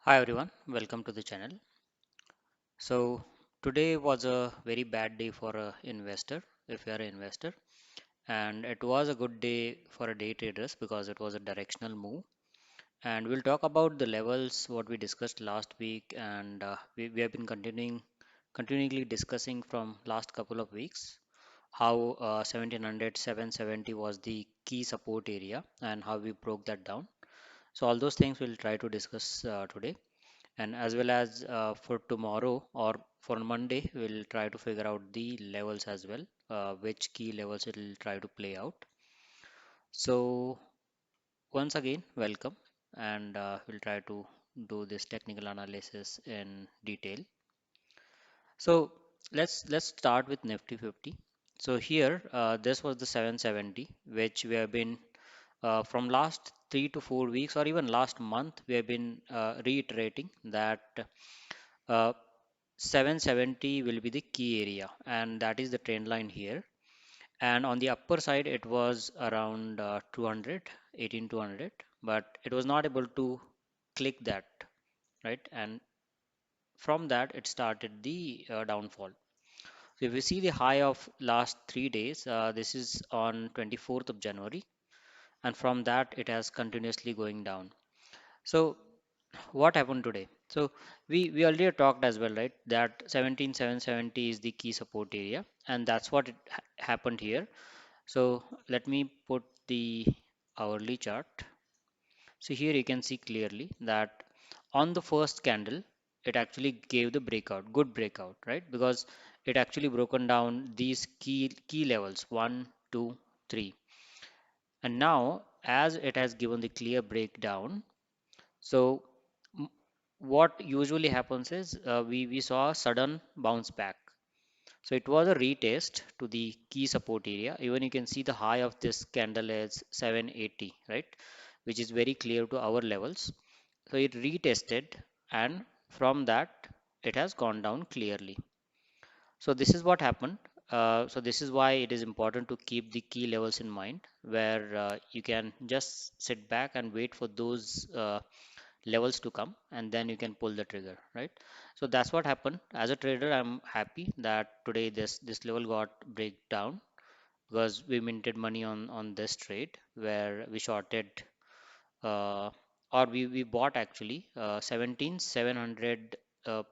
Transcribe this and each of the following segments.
Hi everyone, welcome to the channel. So today was a very bad day for a investor if you are an investor, and it was a good day for a day traders because it was a directional move. And we'll talk about the levels what we discussed last week, and we have been continually discussing from last couple of weeks how 1700 was the key support area and how we broke that down. So all those things we'll try to discuss today, and as well as for tomorrow or for Monday we'll try to figure out the levels as well, which key levels it will try to play out. So once again welcome, and we'll try to do this technical analysis in detail. So let's start with Nifty 50. So here this was the 770 which we have been from last 3 to 4 weeks or even last month we have been reiterating that uh, 770 will be the key area, and that is the trend line here. And on the upper side it was around 200 18200, but it was not able to click that, right? And from that it started the downfall. So if you see the high of last 3 days, this is on 24th of January, and from that it has continuously going down. So what happened today? So we earlier talked as well, right, that 17770 is the key support area, and that's what happened here. So let me put the hourly chart. So here you can see clearly that on the first candle it actually gave the breakout, good breakout, right? Because it actually broken down these key levels 1 2 3, and now as it has given the clear breakdown. So m- what usually happens is we saw a sudden bounce back. So it was a retest to the key support area. Even you can see the high of this candle is 780, right? Which is very clear to our levels. So it retested, and from that it has gone down clearly. So this is what happened. So this is why it is important to keep the key levels in mind, where you can just sit back and wait for those levels to come, and then you can pull the trigger, right? So that's what happened. As a trader, I'm happy that today this level got break down, because we minted money on this trade where we shorted uh, or we bought actually 17700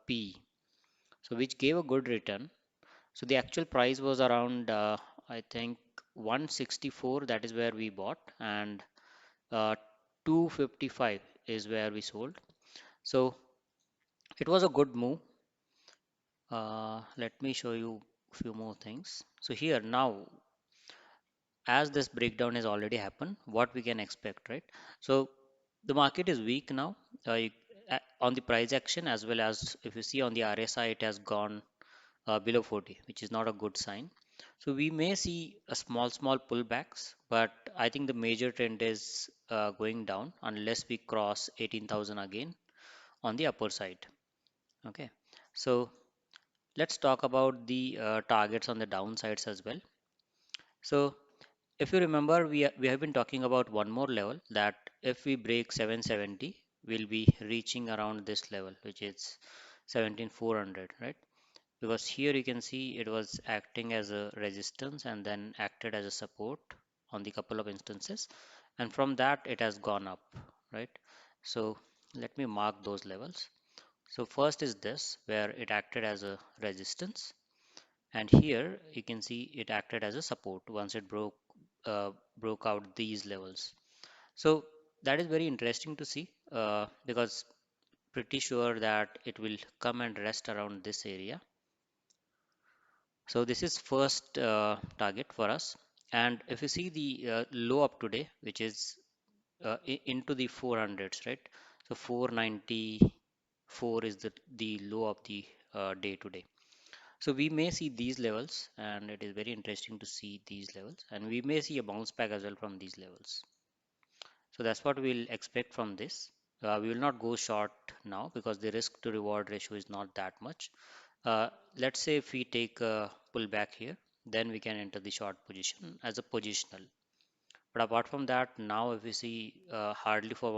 p, so which gave a good return. So the actual price was around I think 164, that is where we bought, and 255 is where we sold. So it was a good move. Let me show you a few more things. So here now, as this breakdown has already happened, what we can expect, right? So the market is weak now, on the price action, as well as if you see on the RSI, it has gone below 40, which is not a good sign. So we may see a small pullbacks, but I think the major trend is going down unless we cross 18,000 again on the upper side. Okay, so let's talk about the targets on the downsides as well. So if you remember, we have been talking about one more level, that if we break 770, we'll be reaching around this level, which is 17400, right? Because here you can see it was acting as a resistance and then acted as a support on the couple of instances, and from that it has gone up, right? So let me mark those levels. So first is this, where it acted as a resistance, and here you can see it acted as a support once it broke out these levels. So that is very interesting to see, because pretty sure that it will come and rest around this area. So this is first target for us. And if you see the low up today, which is into the 400s, right? So 494 is the low of the day today. So we may see these levels, and it is very interesting to see these levels, and we may see a bounce back as well from these levels. So that's what we'll expect from this. We will not go short now because the risk to reward ratio is not that much. Let's say if we take a pullback here, then we can enter the short position as a positional. But apart from that, now if we see hardly for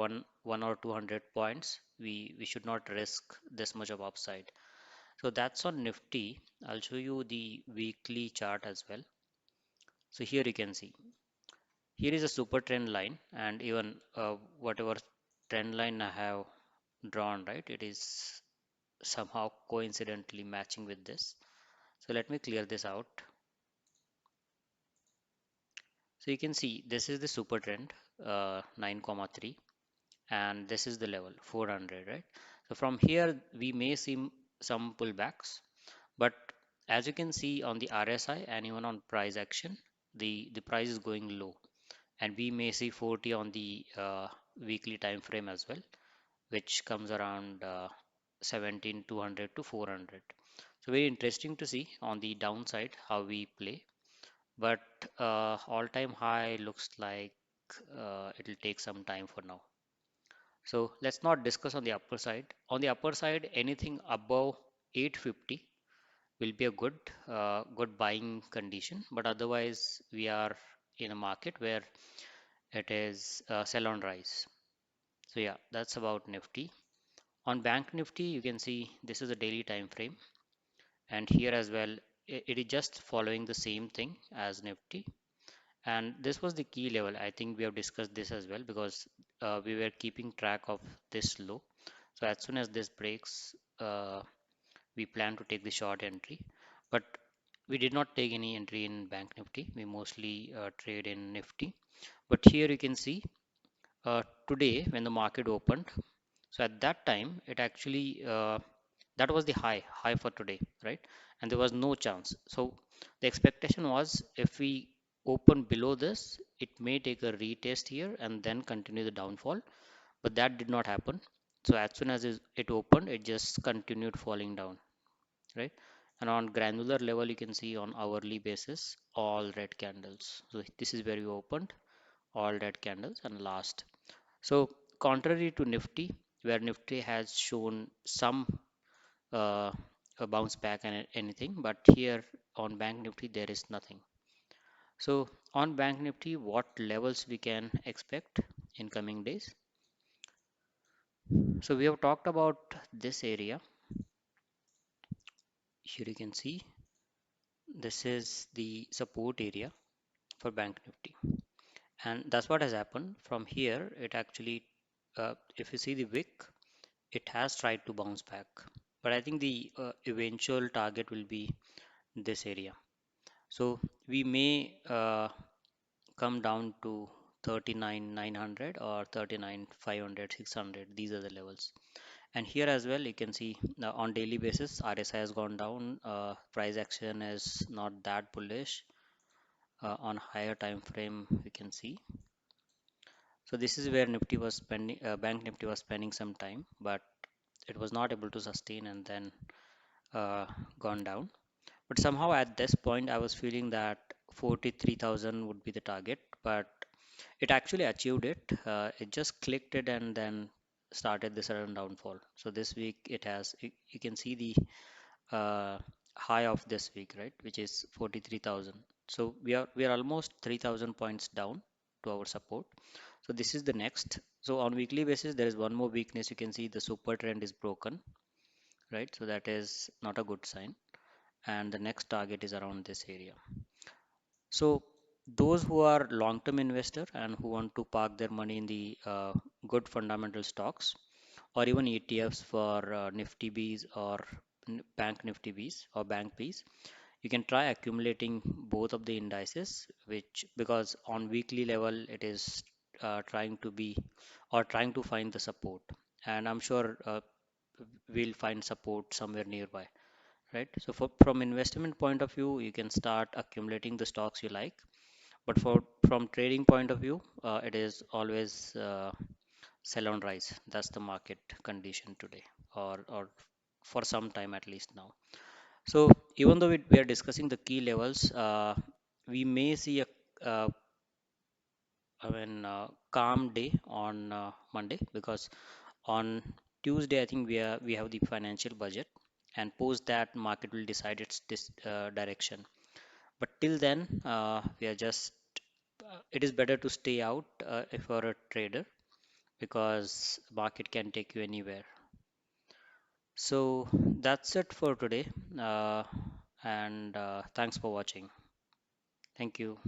one or 200 points, we should not risk this much of upside. So that's on Nifty. I'll show you the weekly chart as well. So here you can see, here is a super trend line, and even whatever trend line I have drawn, right, it is somehow coincidentally matching with this. So let me clear this out. So you can see this is the super trend 9,3, and this is the level 400, right? So from here we may see some pullbacks, but as you can see on the RSI and even on price action, the price is going low, and we may see 40 on the weekly time frame as well, which comes around 17,200 to 400. So very interesting to see on the downside how we play, but all-time high looks like it'll take some time for now. So let's not discuss on the upper side. On the upper side, anything above 850 will be a good buying condition, but otherwise we are in a market where it is sell on rise. So yeah, that's about Nifty. On Bank Nifty, you can see this is a daily time frame, and here as well, it is just following the same thing as Nifty. And this was the key level. I think we have discussed this as well because we were keeping track of this low. So as soon as this breaks, we plan to take the short entry. But we did not take any entry in Bank Nifty. We mostly trade in Nifty. But here you can see today when the market opened. So at that time, it actually that was the high for today, right? And there was no chance. So the expectation was if we open below this, it may take a retest here and then continue the downfall, but that did not happen. So as soon as it opened, it just continued falling down, right? And on granular level, you can see on hourly basis, all red candles. So this is where we opened, all red candles and last. So contrary to Nifty, where Nifty has shown some uh, a bounce back and anything, but here on Bank Nifty there is nothing. So on Bank Nifty, what levels we can expect in coming days? So we have talked about this area. Here you can see this is the support area for Bank Nifty, and that's what has happened. From here, it actually, if you see the wick, it has tried to bounce back, but I think the eventual target will be this area. So we may come down to 39,900 or 39,500, 600. These are the levels. And here as well, you can see on daily basis, RSI has gone down. Price action is not that bullish. On higher time frame, we can see. So this is where Nifty was spending, Bank Nifty was spending some time, but it was not able to sustain and then uh, gone down. But somehow at this point, I was feeling that 43,000 would be the target, but it actually achieved it. It just clicked it and then started the sudden downfall. So this week it has, you can see the uh, high of this week, right, which is 43,000. So we are almost 3,000 points down to our support. So this is the next. So on weekly basis, there is one more weakness. You can see the super trend is broken, right? So that is not a good sign. And the next target is around this area. So those who are long-term investor and who want to park their money in the good fundamental stocks or even ETFs for Nifty Bs or Bank Nifty Bs or Bank Bs, you can try accumulating both of the indices, which because on weekly level it is trying to be or trying to find the support, and I'm sure we'll find support somewhere nearby, right? So from investment point of view, you can start accumulating the stocks you like, but from trading point of view, it is always sell on rise. That's the market condition today, or for some time at least now. So even though we are discussing the key levels, we may see a uh, calm day on Monday, because on Tuesday I think we have the financial budget, and post that market will decide its direction. But till then, we are just it is better to stay out if you're a trader because market can take you anywhere. So that's it for today, and thanks for watching. Thank you.